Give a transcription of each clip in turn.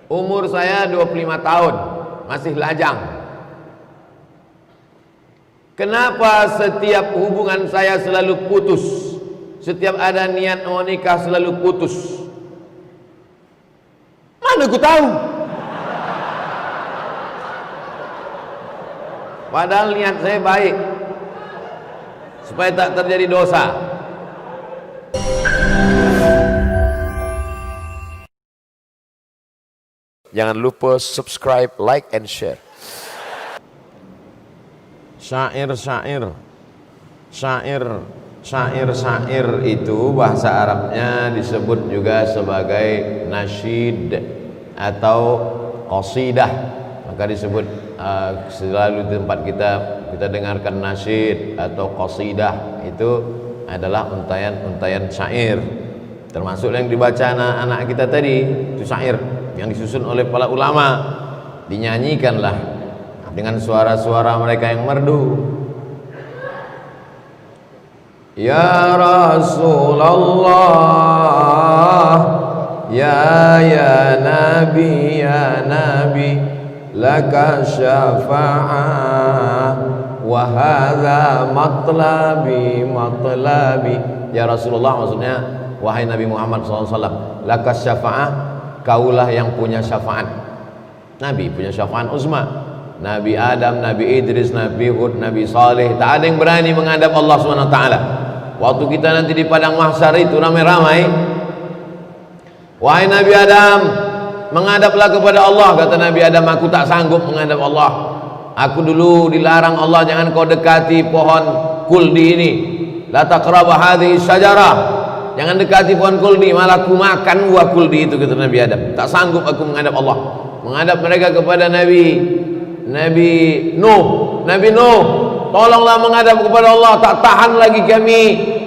Umur saya 25 tahun, masih lajang. Kenapa setiap hubungan saya selalu putus? Setiap ada niat mau nikah selalu putus. Mana aku tahu? Padahal niat saya baik, supaya tak terjadi dosa. Jangan lupa subscribe, like, and share. Syair itu bahasa Arabnya disebut juga sebagai nasyid atau qasidah. Maka disebut selalu di tempat kita dengarkan nasyid atau qasidah, itu adalah untayan-untayan syair. Termasuk yang dibaca anak-anak kita tadi, itu syair yang disusun oleh para ulama, dinyanyikanlah dengan suara-suara mereka yang merdu. Ya Rasulullah, ya Nabi, laka syafa'ah wa hadha matlabi. Ya Rasulullah, maksudnya wahai Nabi Muhammad SAW, laka syafa'ah, kaulah yang punya syafaat. Nabi punya syafaat uzma. Nabi Adam, Nabi Idris, Nabi Hud, Nabi Saleh, tak ada yang berani menghadap Allah SWT. Waktu kita nanti di padang mahsyar itu ramai-ramai, wahai Nabi Adam, menghadaplah kepada Allah. Kata Nabi Adam, aku tak sanggup menghadap Allah. Aku dulu dilarang Allah, jangan kau dekati pohon kuldi ini. La taqrabu hadhihi syajarah, jangan dekati pohon kuldi, malah aku makan buah kuldi itu, kata Nabi Adam. Tak sanggup aku menghadap Allah. Menghadap mereka kepada Nabi Nuh, tolonglah menghadap kepada Allah, tak tahan lagi kami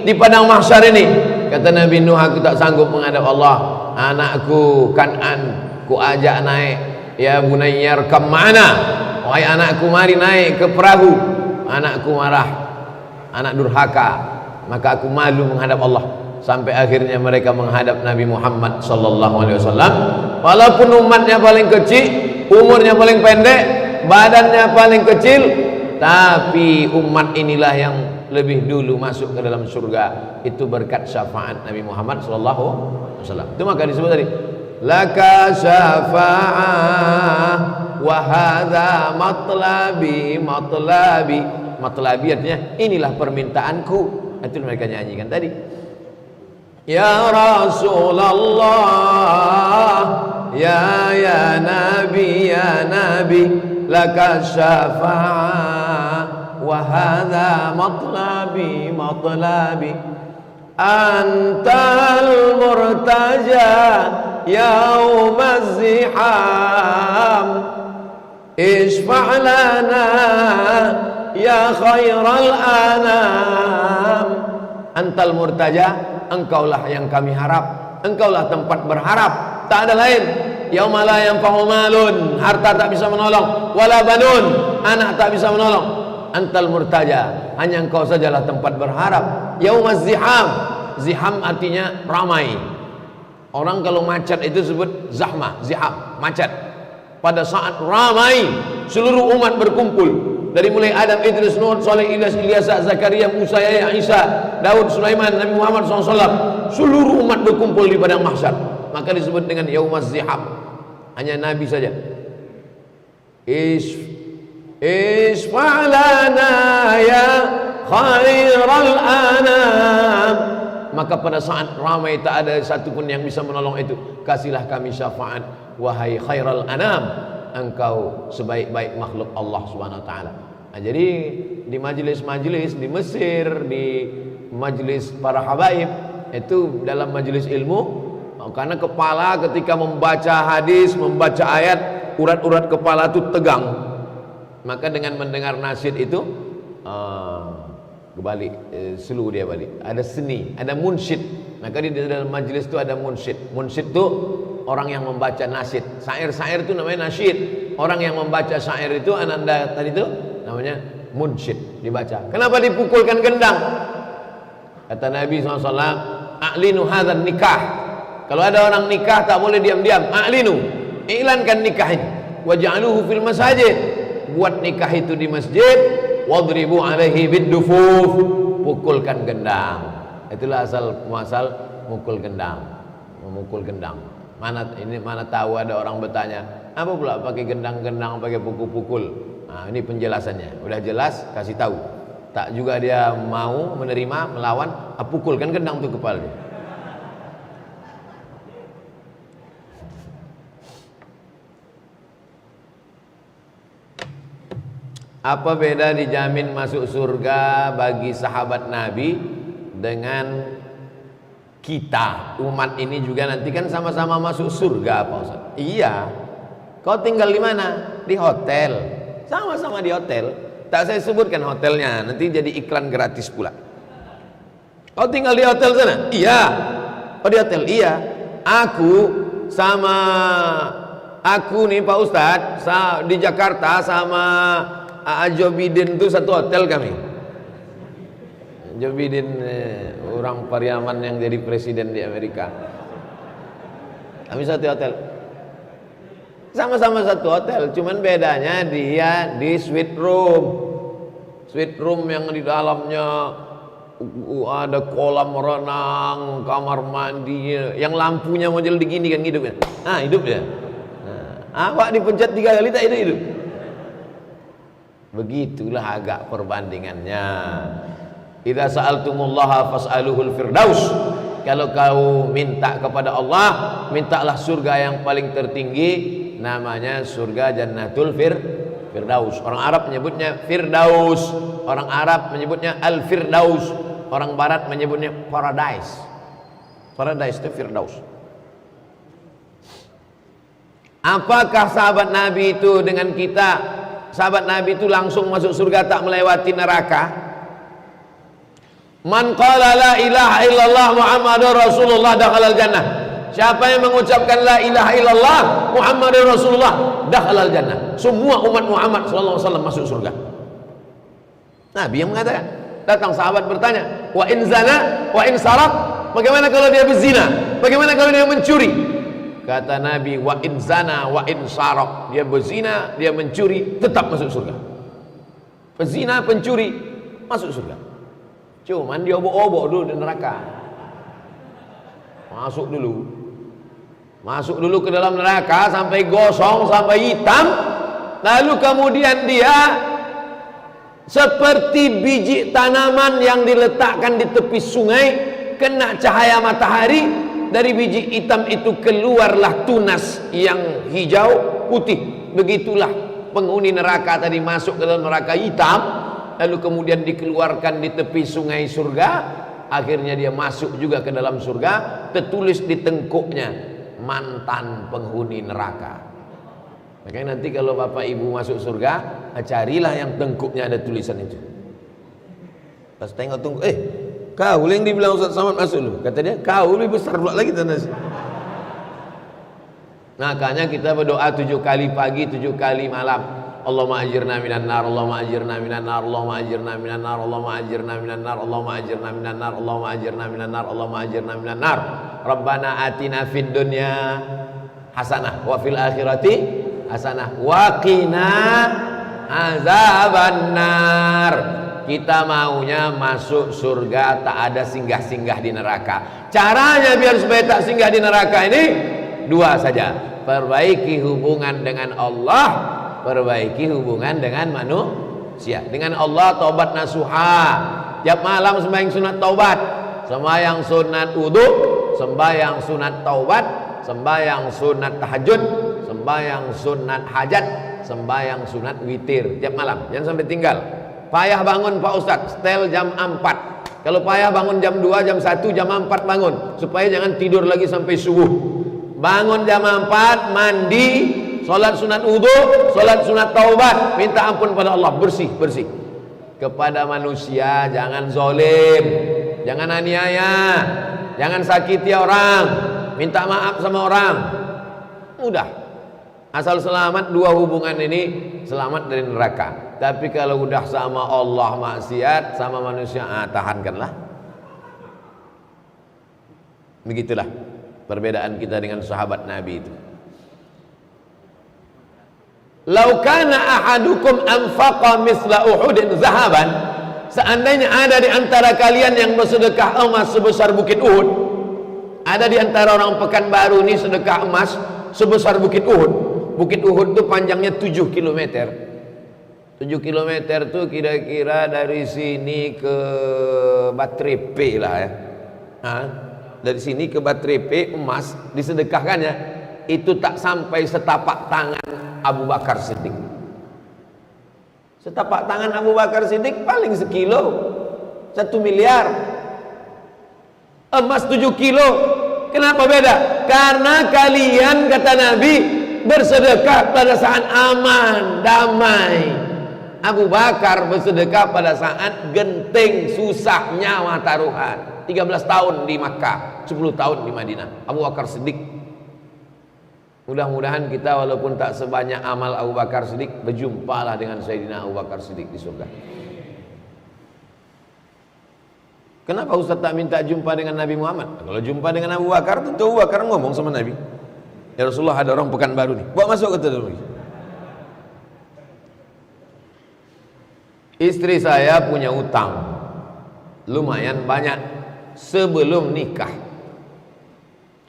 di padang mahsyar ini. Kata Nabi Nuh, aku tak sanggup menghadap Allah. Anakku Kan'an ku ajak naik, ya bunayyar kam ma'ana, wahai anakku mari naik ke perahu. Anakku marah, anak durhaka, maka aku malu menghadap Allah. Sampai akhirnya mereka menghadap Nabi Muhammad sallallahu alaihi wasallam. Walaupun umatnya paling kecil, umurnya paling pendek, badannya paling kecil, tapi umat inilah yang lebih dulu masuk ke dalam surga. Itu berkat syafaat Nabi Muhammad sallallahu alaihi wasallam. Itu maka disebut tadi, laka syafa'ah wa hadza matlabi. Matlabi artinya inilah permintaanku. Itu mereka nyanyikan tadi. Ya Rasulullah, ya Nabi, laka syafa'ah wa hadza matlabi. Antal murtaja yaumaz ziham, isfa' lana ya khairal anam. Antal murtaja, engkaulah yang kami harap, engkaulah tempat berharap, tak ada lain. Yauma la yanfa'u malun, harta tak bisa menolong, wala banun, anak tak bisa menolong. Antal murtaja, hanya engkau sajalah tempat berharap. Yaumaz ziham, ziham artinya ramai. Orang kalau macet itu sebut zahmah, ziham, macet. Pada saat ramai, seluruh umat berkumpul. Dari mulai Adam, Idris, Nuh, Saleh, Ilyas, Zakaria, Musa, Yahya, Isa, Daud, Sulaiman, Nabi Muhammad SAW, seluruh umat berkumpul di padang mahsyar. Maka disebut dengan yaumaz ziham. Hanya Nabi saja. Isfa'lana ya khairal anam. Maka pada saat ramai tak ada satupun yang bisa menolong itu, kasihlah kami syafaat, wahai khairal anam, engkau sebaik-baik makhluk Allah Subhanahu wa taala. Nah, jadi di majelis-majelis di Mesir, di majelis para habaib, itu dalam majelis ilmu, karena kepala ketika membaca hadis, membaca ayat, urat-urat kepala itu tegang. Maka dengan mendengar nasyid itu kebalik, slow dia balik. Ada seni, ada munsyid. Maka di dalam majelis itu ada munsyid. Munsyid itu orang yang membaca nasyid. Syair-syair itu namanya nasyid. Orang yang membaca syair itu, ananda tadi itu namanya munsyid, dibaca. Kenapa dipukulkan gendang? Kata Nabi SAW, a'linu hadzal nikah. Kalau ada orang nikah tak boleh diam-diam. A'linu, Iklankan nikah ini. Waj'aluhu fil masajid. Buat nikah itu di masjid. Wadribu alaihi biddufuf. Pukulkan gendang. Itulah asal muasal mukul gendang. Memukul gendang. Mana tahu ada orang bertanya, apa pula pakai gendang-gendang, pakai pukul-pukul. Nah, ini penjelasannya. Udah jelas, kasih tahu. Tak juga dia mau menerima, melawan, pukulkan gendang tuh kepala dia. Apa beda dijamin masuk surga bagi sahabat Nabi dengan kita umat ini juga nanti kan sama-sama masuk surga Pak Ustaz? Iya. Kau tinggal di mana? Di hotel. Sama-sama di hotel. Tak saya sebutkan hotelnya, nanti jadi iklan gratis pula. Kau tinggal di hotel sana? Iya. Oh di hotel? Iya. Aku nih Pak Ustaz di Jakarta sama Joe Biden itu satu hotel kami. Joe Biden orang Pariaman yang jadi presiden di Amerika. Kami satu hotel. Sama-sama satu hotel, cuman bedanya dia di suite room. Suite room yang di dalamnya ada kolam renang, kamar mandi, yang lampunya model begini kan hidupnya. Hidup ya. Awak dipencet 3 kali tak hidup. Begitulah agak perbandingannya. Idza sa'altumullaha fas'aluhul firdaus. Kalau kau minta kepada Allah, mintalah surga yang paling tertinggi, namanya surga Jannatul Firdaus. Orang Arab menyebutnya Firdaus, orang Arab menyebutnya Al-Firdaus, orang Barat menyebutnya Paradise. Paradise itu Firdaus. Apakah sahabat Nabi itu dengan kita? Sahabat Nabi itu langsung masuk surga tak melewati neraka. Man qala la ilaha illallah Muhammadur Rasulullah dakhalal jannah. Siapa yang mengucapkan la ilaha illallah Muhammadur Rasulullah dakhalal jannah. Semua umat Muhammad sallallahu alaihi wasallam masuk surga. Nabi yang mengatakan. Datang sahabat bertanya, wa in zana wa in sarak, bagaimana kalau dia berzina? Bagaimana kalau dia mencuri? Kata Nabi, wa in zana wa in sarak, dia berzina, dia mencuri, tetap masuk surga. Pezina, pencuri masuk surga. Cuman dia obok-obok dulu di neraka. Masuk dulu ke dalam neraka sampai gosong, sampai hitam. Lalu kemudian dia seperti biji tanaman yang diletakkan di tepi sungai, kena cahaya matahari. Dari biji hitam itu keluarlah tunas yang hijau putih. Begitulah penghuni neraka tadi masuk ke dalam neraka hitam, lalu kemudian dikeluarkan di tepi sungai surga. Akhirnya dia masuk juga ke dalam surga. Tertulis di tengkuknya, mantan penghuni neraka. Makanya nanti kalau bapak ibu masuk surga, carilah yang tengkuknya ada tulisan itu. Pas tengok kau yang dibilang Ustaz Samad masuk lu, kata dia, kau lebih besar pula lagi tanah. Makanya kita berdoa 7 kali pagi, 7 kali malam. Allahumma ajirna minan nar, Allahumma ajirna minan nar, Allahumma ajirna minan nar, Allahumma ajirna minan nar, Allahumma ajirna minan nar, Allahumma ajirna minan nar, Allahumma ajirna minan nar. Rabbana atina fid dunya hasanah wa fil akhirati hasanah wa qina azabannar. Kita maunya masuk surga, tak ada singgah-singgah di neraka. Caranya biar supaya tak singgah di neraka ini dua saja. Perbaiki hubungan dengan Allah, perbaiki hubungan dengan manusia. Dengan Allah taubat nasuha. Tiap malam sembahyang sunat taubat, sembahyang sunat wudu, sembahyang sunat taubat, sembahyang sunat tahajud, sembahyang sunat hajat, sembahyang sunat witir tiap malam. Jangan sampai tinggal. Payah bangun Pak Ustadz, setel jam 4. Kalau payah bangun jam 2, jam 1, jam 4 bangun. Supaya jangan tidur lagi sampai subuh. Bangun jam 4, mandi, sholat sunat wudu, sholat sunat taubat, minta ampun pada Allah, bersih. Kepada manusia jangan zalim, jangan aniaya, jangan sakiti orang, minta maaf sama orang. Mudah. Asal selamat dua hubungan ini, selamat dari neraka. Tapi kalau udah sama Allah maksiat, sama manusia, tahankanlah. Begitulah perbedaan kita dengan sahabat Nabi itu. Lau kana ahadukum anfaqa misla Uhudin zahaban, seandainya ada di antara kalian yang bersedekah emas sebesar bukit Uhud, ada di antara orang Pekanbaru ini sedekah emas sebesar bukit Uhud. Bukit Uhud itu panjangnya 7 km. 7 km itu kira-kira dari sini ke Batrepe lah ya. Dari sini ke Batrepe emas disedekahkannya itu tak sampai setapak tangan Abu Bakar Siddiq. Setapak tangan Abu Bakar Siddiq paling sekilo, 1 miliar. Emas 7 kilo. Kenapa beda? Karena kalian, kata Nabi, bersedekah pada saat aman, damai. Abu Bakar bersedekah pada saat genting, susah, nyawa taruhan. 13 tahun di Makkah, 10 tahun di Madinah. Abu Bakar Siddiq. Mudah-mudahan kita walaupun tak sebanyak amal Abu Bakar Siddiq, berjumpalah dengan Sayyidina Abu Bakar Siddiq di surga. Kenapa Ustaz tak minta jumpa dengan Nabi Muhammad? Kalau jumpa dengan Abu Bakar, tentu Abu Bakar ngomong sama Nabi, ya Rasulullah, ada orang Pekanbaru nih, bawa masuk ke dalam. Istri saya punya utang lumayan banyak sebelum nikah,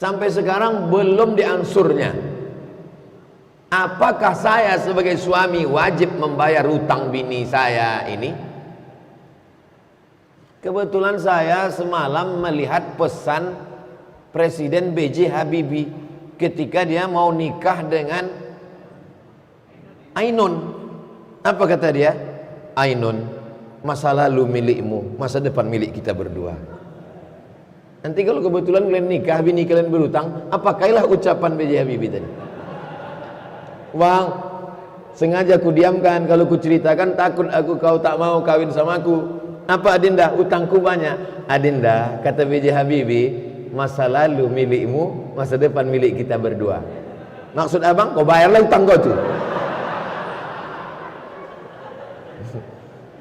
sampai sekarang belum diansurnya. Apakah saya sebagai suami wajib membayar utang bini saya ini? Kebetulan saya semalam melihat pesan Presiden B.J. Habibie ketika dia mau nikah dengan Ainun. Apa kata dia? Ainun, masa lalu milikmu, masa depan milik kita berdua. Nanti kalau kebetulan kalian nikah, bini kalian berutang, apakahlah ucapan B.J. Habibie tadi? Bang, sengaja ku diamkan, kalau ku ceritakan takut aku kau tak mau kawin sama aku. Apa Adinda? Utangku banyak. Adinda, kata B.J. Habibie, masa lalu milikmu, masa depan milik kita berdua. Maksud abang, kau bayarlah utang kau tuh.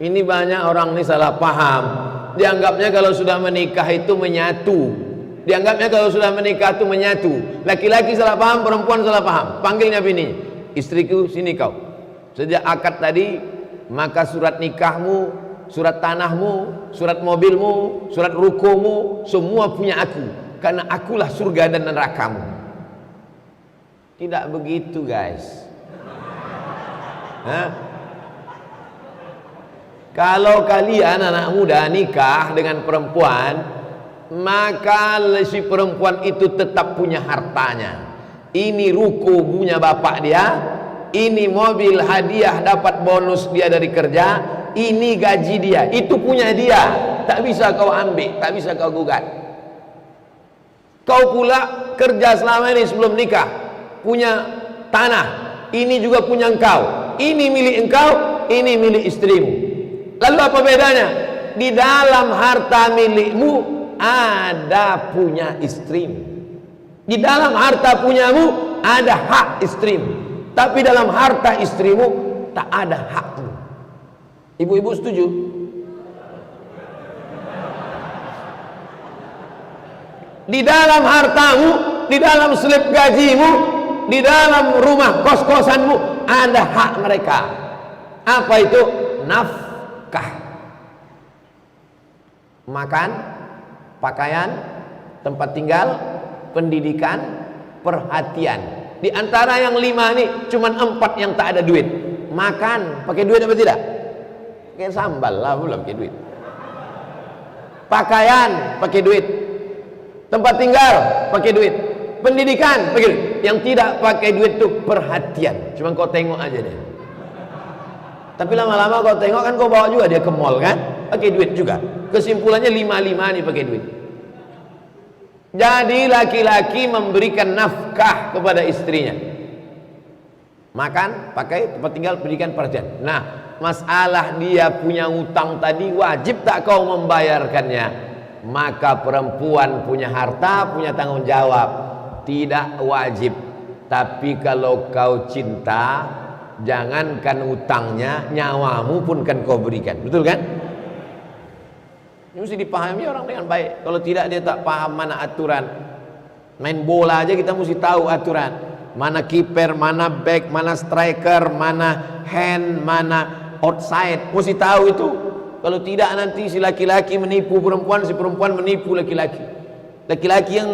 Ini banyak orang ini salah paham. Dianggapnya kalau sudah menikah itu menyatu. Dianggapnya kalau sudah menikah itu menyatu. Laki-laki salah paham, perempuan salah paham. Panggilnya bini, istriku sini kau. Sejak akad tadi, maka surat nikahmu, surat tanahmu, surat mobilmu, surat rukomu, semua punya aku. Karena akulah surga dan nerakamu. Tidak begitu guys. Kalau kalian anak muda nikah dengan perempuan, maka si perempuan itu tetap punya hartanya. Ini ruko punya bapak dia, ini mobil hadiah dapat bonus dia dari kerja, ini gaji dia, itu punya dia. Tak bisa kau ambil, tak bisa kau gugat. Kau pula kerja selama ini sebelum nikah, punya tanah, ini juga punya engkau, ini milik engkau, ini milik istrimu. Lalu apa bedanya? Di dalam harta milikmu ada punya istrimu. Di dalam harta punyamu ada hak istrimu. Tapi dalam harta istrimu tak ada hakmu. Ibu-ibu setuju? Di dalam hartamu, di dalam slip gajimu, di dalam rumah kos-kosanmu ada hak mereka. Apa itu? Nafkah. Makan, pakaian, tempat tinggal, pendidikan, perhatian. Di antara yang 5 ini cuman 4 yang tak ada duit. Makan, pakai duit apa tidak? Pakai sambal lah, belum pakai duit. Pakaian, pakai duit. Tempat tinggal, pakai duit. Pendidikan, pakai duit. Yang tidak pakai duit itu perhatian. Cuman kau tengok aja deh. Tapi lama-lama kau tengok kan, kau bawa juga dia ke mall kan, pakai duit juga. Kesimpulannya 5 nih pakai duit. Jadi laki-laki memberikan nafkah kepada istrinya. Makan, pakai, tempat tinggal, pendidikan, perhatian. Nah, masalah dia punya utang tadi, wajib tak kau membayarkannya? Maka perempuan punya harta, punya tanggung jawab. Tidak wajib. Tapi kalau kau cinta, jangankan utangnya, nyawamu pun kan kau berikan. Betul kan? Ini mesti dipahami orang dengan baik. Kalau tidak, dia tak paham mana aturan. Main bola aja kita mesti tahu aturan. mana kiper, mana back, mana striker, mana hand, mana outside, mesti tahu itu. Kalau tidak nanti si laki-laki menipu perempuan, si perempuan menipu laki-laki. Laki-laki yang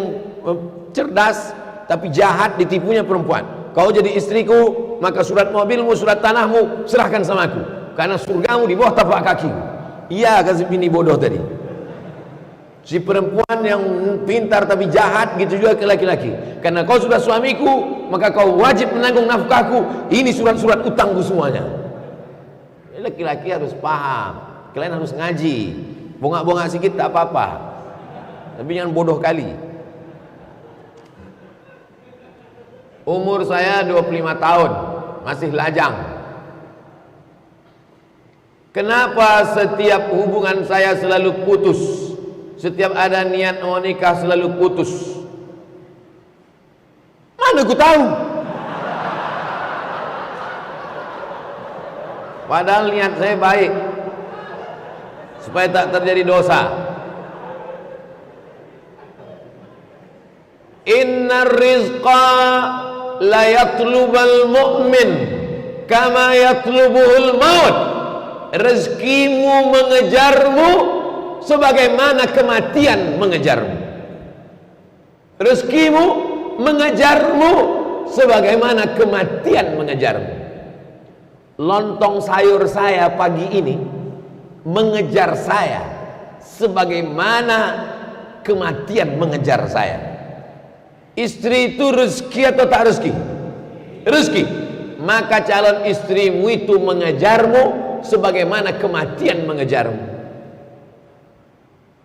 cerdas tapi jahat ditipunya perempuan. Kau jadi istriku, maka surat mobilmu, surat tanahmu serahkan sama aku, karena surgamu di bawah tapak kakiku. Iya, kata bini bodoh tadi. Si perempuan yang pintar tapi jahat, gitu juga ke laki-laki. Karena kau sudah suamiku, maka kau wajib menanggung nafkahku. Ini surat-surat utangku semuanya. Laki-laki harus paham. Kalian harus ngaji. Bongak-bongak sedikit tak apa-apa, tapi jangan bodoh kali. Umur saya 25 tahun, masih lajang. Kenapa setiap hubungan saya selalu putus? Setiap ada niat mau nikah selalu putus. Mana aku tahu? Padahal niat saya baik, supaya tak terjadi dosa. Inna rizqa la yatlubal mu'min kama yatlubuhul maut. Rezekimu mengejarmu sebagaimana kematian mengejarmu. Rezekimu mengejarmu sebagaimana kematian mengejarmu. Lontong sayur saya pagi ini mengejar saya sebagaimana kematian mengejar saya. Istri itu rezeki atau tak rezeki? Rezeki. Maka calon istrimu itu mengejarmu sebagaimana kematian mengejarmu.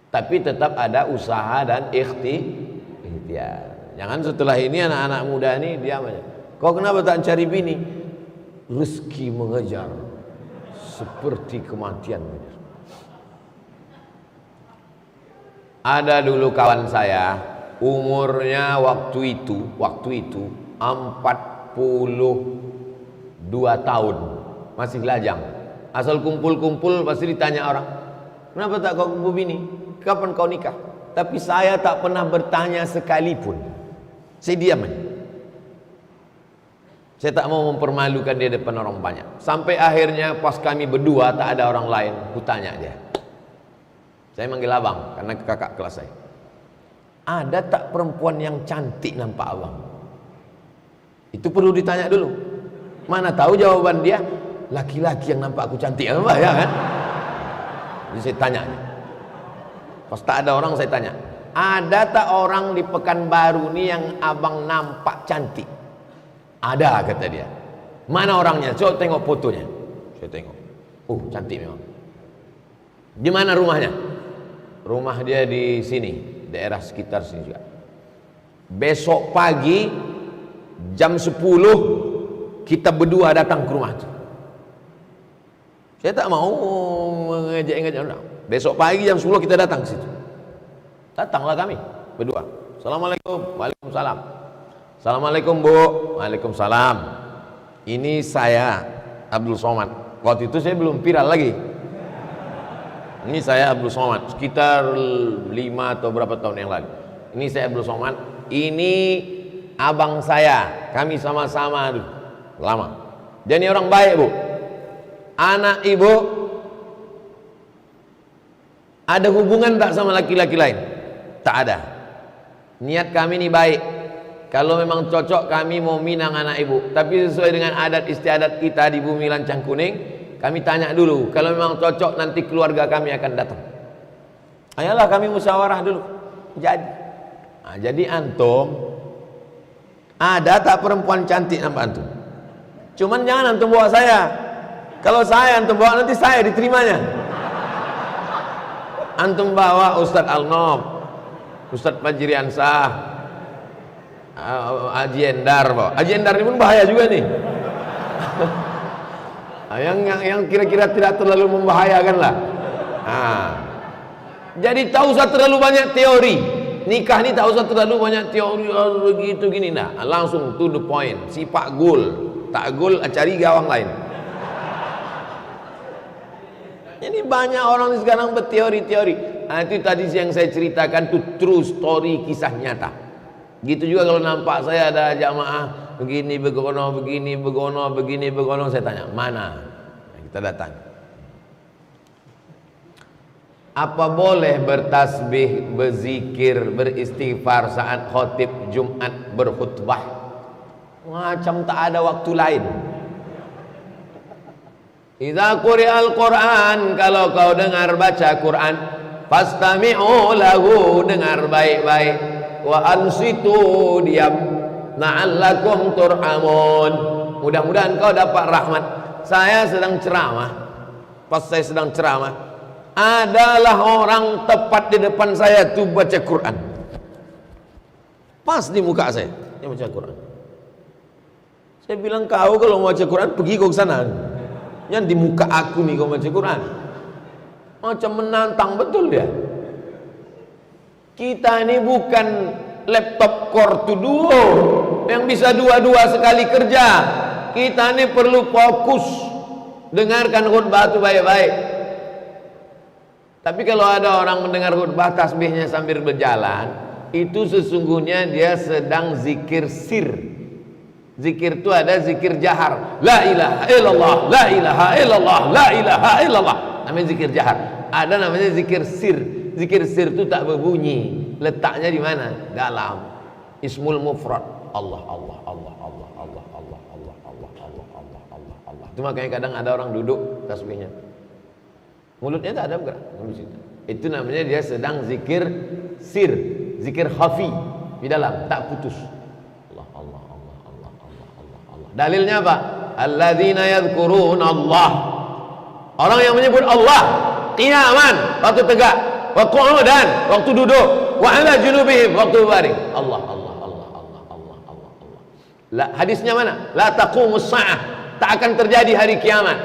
Tapi tetap ada usaha dan ikhtiar. Jangan setelah ini anak-anak muda ini diam aja. Kau kenapa tak cari bini? Rezeki mengejar seperti kematian mengejar. Ada dulu kawan saya, umurnya waktu itu 42 tahun, masih lajang. Asal kumpul-kumpul pasti ditanya orang, kenapa tak kau kumpul bini? Kapan kau nikah? Tapi saya tak pernah bertanya sekalipun. Saya diam aja. Saya tak mau mempermalukan dia depan orang banyak. Sampai akhirnya pas kami berdua tak ada orang lain, kutanya dia. Saya manggil abang karena kakak kelas saya. Ada tak perempuan yang cantik nampak abang? Itu perlu ditanya dulu. Mana tahu jawaban dia, laki-laki yang nampak aku cantik, apa ya kan? Jadi saya tanya. Pas tak ada orang saya tanya, ada tak orang di Pekanbaru nih yang abang nampak cantik? Ada, kata dia. Mana orangnya? Coba tengok fotonya. Saya tengok. Oh, cantik memang. Di mana rumahnya? Rumah dia di sini, daerah sekitar sini juga. Besok pagi jam 10 kita berdua datang ke rumah itu. Saya tak mau mengejek-ngejek orang. Besok pagi jam 10 kita datang ke situ. Datanglah kami berdua. Assalamualaikum. Waalaikumsalam. Assalamualaikum Bu. Waalaikumsalam. Ini saya Abdul Somad. Waktu itu saya belum viral lagi. Ini saya Abdul Somad, sekitar 5 atau berapa tahun yang lalu. Ini saya Abdul Somad. Ini abang saya. Kami sama-sama lama. Dia ini orang baik Bu. Anak ibu ada hubungan tak sama laki-laki lain? Tak ada. Niat kami ini baik. Kalau memang cocok kami mau minang anak ibu, tapi sesuai dengan adat istiadat kita di bumi lancang kuning, kami tanya dulu. Kalau memang cocok nanti keluarga kami akan datang. Ayolah kami musyawarah dulu. Jadi antum ada tak perempuan cantik nampak antum? Cuman jangan antum bawa saya. Kalau saya antum bawa nanti saya diterimanya. Antum bawa Ustadz Al-Nob, Ustadz Fajriansah, Haji Endar, Haji Endar ini pun bahaya juga nih. yang kira-kira tidak terlalu membahayakan lah. Jadi tak usah terlalu banyak teori. Nikah ni tak usah terlalu banyak teori begitu gini, nah. Langsung to the point. Sifat gol, tak gol cari gawang lain. Ini banyak orang sekarang berteori-teori. Itu tadi yang saya ceritakan itu true story, kisah nyata. Gitu juga kalau nampak saya ada jamaah begini begono, begini begono, begini begono. Saya tanya, mana? Kita datang. Apa boleh bertasbih, berzikir, beristighfar saat khotib Jumat berkhutbah? Macam tak ada waktu lain. Idza quri'al Qur'an, kalau kau dengar baca Quran, fastami'u lahu, dengar baik-baik, wa ansitu, diam, la'allakum turhamun, mudah-mudahan kau dapat rahmat. Saya sedang ceramah, pas saya sedang ceramah, adalah orang tepat di depan saya tuh baca Quran, pas di muka saya, dia baca Quran. Saya bilang, kau kalau mau baca Quran pergi kau ke sana, yang di muka aku nih kau baca Quran. Macam menantang betul dia. Kita ini bukan laptop Core 2 Duo yang bisa dua-dua sekali kerja. Kita ini perlu fokus dengarkan khutbah itu baik-baik. Tapi kalau ada orang mendengar khutbah tasbihnya sambil berjalan, itu sesungguhnya dia sedang zikir sir. Zikir itu ada zikir jahar, la ilaha illallah, la ilaha illallah, la ilaha illallah, namanya zikir jahar. Ada namanya zikir sir. Zikir sir itu tak berbunyi. Letaknya di mana? Dalam ismul mufrad, Allah Allah Allah Allah Allah Allah Allah Allah Allah Allah Allah Allah. Itu makanya kadang ada orang duduk tasbihnya, mulutnya tak ada bergerak. Itu namanya dia sedang zikir sir, zikir khafi, di dalam tak putus. Dalilnya apa? Alladzina yadhkuruna Allah. Orang yang menyebut Allah qiyaman, waktu tegak, wa qu'udan, waktu duduk, wa ala junubihim, waktu berbaring. Allah Allah Allah Allah Allah Allah Allah. La, hadisnya mana? La taqumus sa'ah, tak akan terjadi hari kiamat.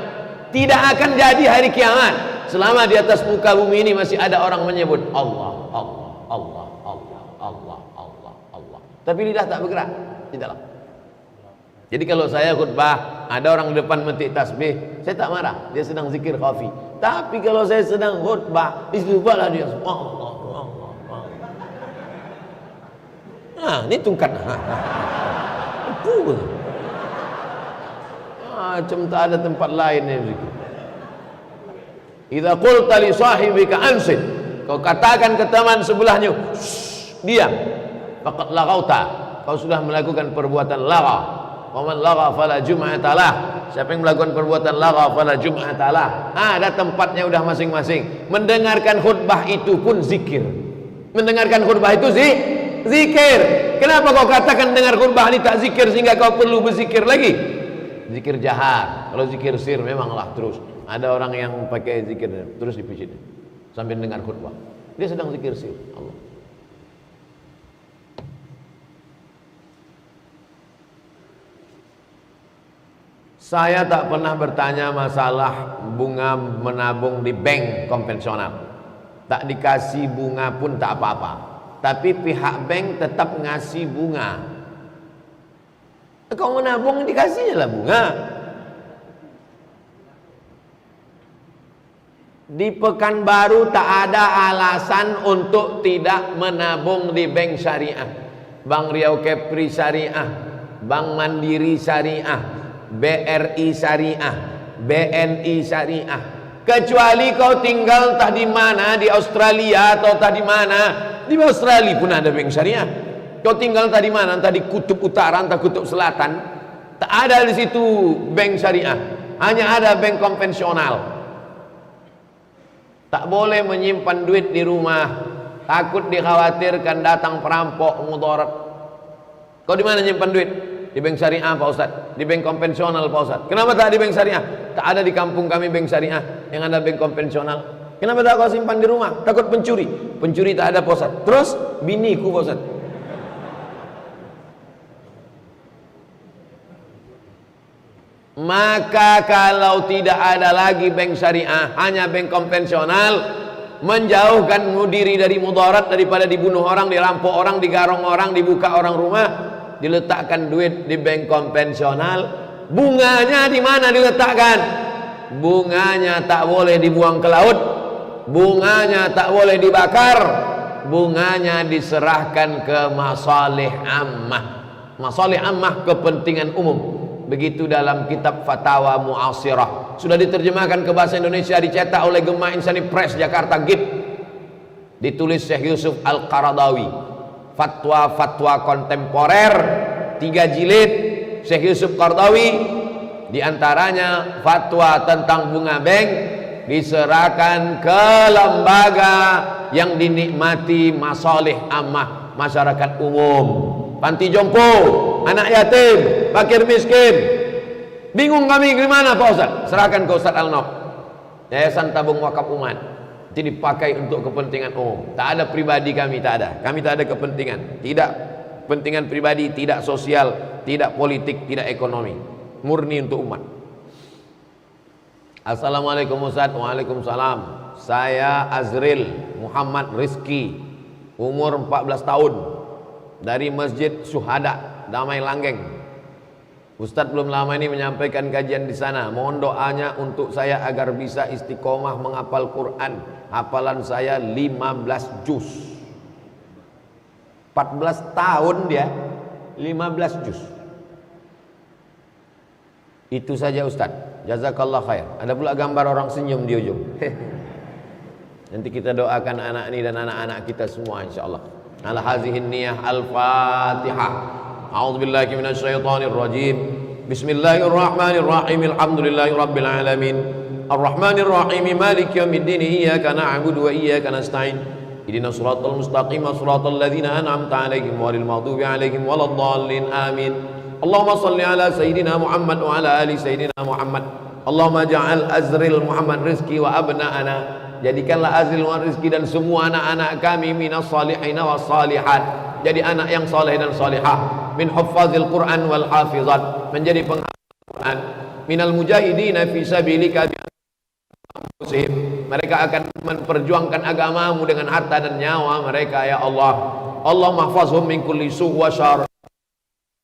Tidak akan jadi hari kiamat selama di atas muka bumi ini masih ada orang menyebut Allah Allah Allah Allah Allah Allah Allah. Tapi lidah tak bergerak di dalam. Jadi kalau saya khutbah, ada orang di depan metik tasbih, saya tak marah, dia sedang zikir khafi. Tapi kalau saya sedang khutbah, istighfarlah dia. Allah, Allah, Allah. Nah, ini tungkat. Macam tak ada tempat lain ni zikir. Idza qulta li sahibika ansit, kau katakan ke teman sebelahnya, diam. Faqad laghauta, kau sudah melakukan perbuatan lagha. Waman lagha fala jum'atalah, siapa yang melakukan perbuatan lagha fala jum'atalah. Ada tempatnya udah masing-masing. Mendengarkan khutbah itu pun zikir. Mendengarkan khutbah itu zikir. Kenapa kau katakan dengar khutbah ini tak zikir sehingga kau perlu berzikir lagi? Zikir jahar. Kalau zikir sir memanglah terus. Ada orang yang pakai zikir terus dipijit sambil dengar khutbah, dia sedang zikir sir Allah. Saya tak pernah bertanya masalah bunga menabung di bank konvensional. Tak dikasih bunga pun tak apa-apa. Tapi pihak bank tetap ngasih bunga. Kau menabung dikasihnya lah bunga. Di Pekanbaru tak ada alasan untuk tidak menabung di bank syariah. Bank Riau Kepri Syariah, Bank Mandiri Syariah, BRI Syariah, BNI Syariah. Kecuali kau tinggal entah di mana, di Australia atau entah di mana. Di Australia pun ada bank syariah. Kau tinggal entah di mana, entah di kutub utara, entah kutub selatan, tak ada di situ bank syariah. Hanya ada bank konvensional. Tak boleh menyimpan duit di rumah, takut dikhawatirkan datang perampok mudarat. Kau di mana nyimpan duit? Di bank syariah Pak Ustaz, di bank konvensional Pak Ustaz. Kenapa tak di bank syariah? Tak ada di kampung kami bank syariah, yang ada bank konvensional. Kenapa tak kau simpan di rumah? Takut pencuri. Pencuri tak ada Pak Ustaz. Terus biniku Pak Ustaz. Maka kalau tidak ada lagi bank syariah, hanya bank konvensional, menjauhkan diri dari mudarat, daripada dibunuh orang, dirampok orang, digarong orang, dibuka orang rumah, diletakkan duit di bank konvensional. Bunganya di mana diletakkan? Bunganya tak boleh dibuang ke laut, bunganya tak boleh dibakar, bunganya diserahkan ke masalih ammah. masalih ammah, kepentingan umum. Begitu dalam kitab Fatawa Mu'asirah, sudah diterjemahkan ke bahasa Indonesia, dicetak oleh Gema Insani Press Jakarta GIP, ditulis Syekh Yusuf Al-Qaradawi, fatwa-fatwa kontemporer, 3 jilid Syekh Yusuf Qaradawi. Di antaranya fatwa tentang bunga bank diserahkan ke lembaga yang dinikmati masalih ammah masyarakat umum, panti jompo, anak yatim, fakir miskin. Bingung kami gimana Pak Ustaz? Serahkan ke Ustaz Al-Nok, Yayasan Tabung Wakaf Umat. Itu dipakai untuk kepentingan umum. Tak ada pribadi kami, tak ada. Kami tak ada kepentingan. Tidak kepentingan pribadi, tidak sosial, tidak politik, tidak ekonomi. Murni untuk umat. Assalamualaikum Ustaz. Waalaikumsalam. Saya Azril Muhammad Rizki, umur 14 tahun, dari Masjid Syuhada Damai Langgeng. Ustadz belum lama ini menyampaikan kajian di sana. Mohon doanya untuk saya agar bisa istiqomah menghafal Quran. Hafalan saya 15 juz. 14 tahun dia, 15 juz. Itu saja Ustadz. Jazakallah khair. Ada pula gambar orang senyum di ujung. Nanti kita doakan anak ini dan anak-anak kita semua insyaallah. Ala hazihin niyah al-Fatihah. A'udzubillahi minasyaitonir rajim. Bismillahirrahmanirrahim. Alhamdulillahirabbil alamin. Arrahmanir rahim. Maliki yaumiddin. Iyyaka na'budu wa iyyaka nasta'in. Ihdinas siratal mustaqim. Shiratal ladzina an'amta 'alaihim ghairil maghdubi 'alaihim waladdallin. Amin. Allahumma salli ala sayyidina Muhammad wa ala ali sayyidina Muhammad. Allahumma ja'al Azril Muhammad Rizki wa abna'ana, jadikanlah Azril Muhammad Rizki dan semua anak-anak kami minas salihina was salihat, jadi anak yang saleh dan salihah, min huffazil Quran wal hafizat, menjadi penghafal Quran, minal mujahidina fi sabilika bi anfusihim, mereka akan memperjuangkan agamamu dengan harta dan nyawa mereka ya Allah. Allahumma hafazhum min kulli su' wa syarr,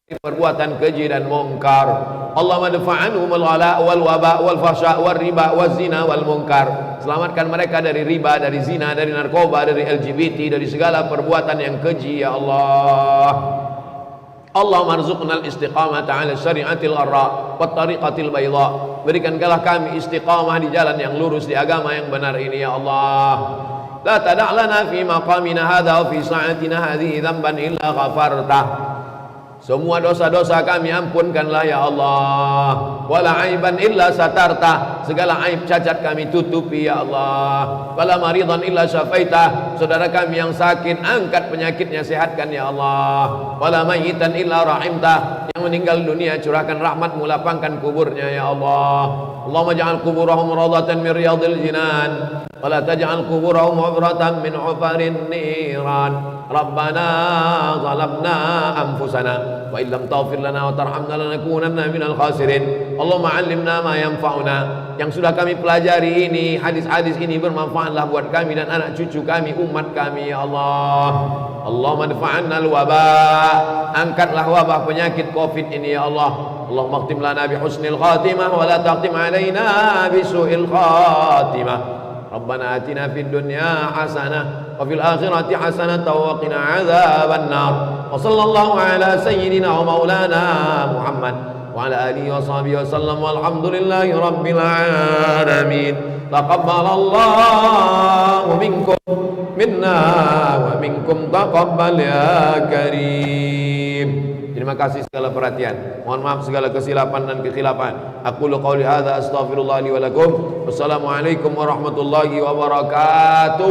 perbuatan keji dan mungkar. Allahumma dafa'anhum al-ghala wal waba wal fahsya wal riba wal zina wal munkar, selamatkan mereka dari riba, dari zina, dari narkoba, dari LGBT, dari segala perbuatan yang keji ya Allah. Allahumma arzuqnal istiqamata ala syari'atil arra wat tariqatil bayda, berikanlah kami istiqamah di jalan yang lurus, di agama yang benar ini ya Allah. La tada' lana fi maqamina hadha wa fi sa'atina hadhihi dhanban illa ghafartah, semua dosa-dosa kami ampunkanlah ya Allah. Wala aiban illa satarta, segala aib cacat kami tutupi ya Allah. Wala maridan illa syafaita, saudara kami yang sakit angkat penyakitnya, sehatkan ya Allah. Wala mayyitan illa rahimta, yang meninggal dunia curahkan rahmatmu, lapangkan kuburnya ya Allah. Allahumma ja'al kuburahum rawdatan min riyadil jinan, wala taj'al kuburahum hubratan min hufarin niran. Rabbana zalamna anfusana wa illam taghfir lana wa tarhamna lanakunanna minal khasirin. Allahumma 'allimna ma yanfa'una, yang sudah kami pelajari ini, hadis-hadis ini bermanfaatlah buat kami dan anak cucu kami, umat kami ya Allah. Allahumma dfa'anna al-waba, angkatlah wabah penyakit Covid ini ya Allah. Allahumma khtim lana bi husnil khatimah wa la taqtim alaina bi su'il khatimah. Rabbana atina fid dunya hasanah wa fil akhirati hasanah wa qina adzaban nar. Wa sallallahu ala sayyidina wa maulana Muhammad wa ala alihi wa sahbihi wa sallam, walhamdulillahi rabbil alamin. Taqabbalallahu minkum minna wa minkum taqabbal ya karim. Terima kasih segala perhatian. Mohon maaf segala kesilapan dan kekhilafan. Aqulu qouli hadza astaghfirullah li wa lakum. Wassalamualaikum warahmatullahi wabarakatuh.